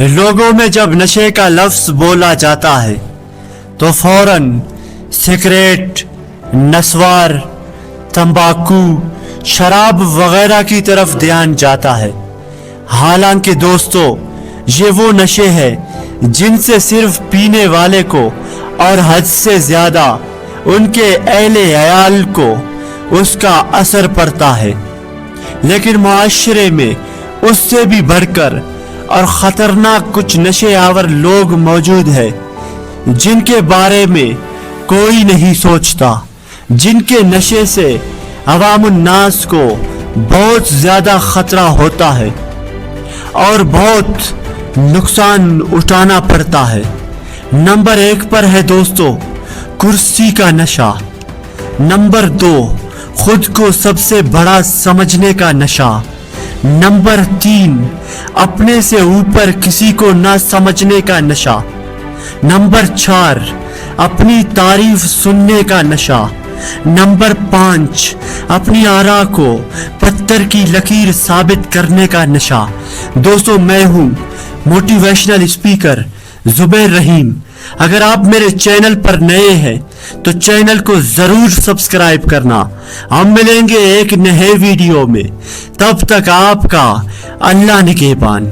लोगों में जब नशे का लफ्ज बोला जाता है तो फौरन सिगरेट, नस्वार, तंबाकू, शराब वगैरह की तरफ ध्यान जाता है। हालांकि दोस्तों, ये वो नशे हैं जिनसे सिर्फ पीने वाले को और हद से ज्यादा उनके अहले अयाल को उसका असर पड़ता है। लेकिन मुआशरे में उससे भी बढ़कर और खतरनाक कुछ नशे आवर लोग मौजूद हैं जिनके बारे में कोई नहीं सोचता, जिनके नशे से अवामुन्नास को बहुत ज्यादा खतरा होता है और बहुत नुकसान उठाना पड़ता है। नंबर 1 पर है दोस्तों कुर्सी का नशा। नंबर 2 खुद को सबसे बड़ा समझने का नशा। नंबर 3 अपने से ऊपर किसी को ना समझने का नशा। नंबर 4 अपनी तारीफ सुनने का नशा। नंबर 5 अपनी आरा को पत्थर की लकीर साबित करने का नशा। दोस्तों, मैं हूं मोटिवेशनल स्पीकर जुबैर रहीम। अगर आप मेरे चैनल पर नए हैं तो चैनल को जरूर सब्सक्राइब करना। हम मिलेंगे एक नए वीडियो में, तब तक आपका अल्लाह निगहबान।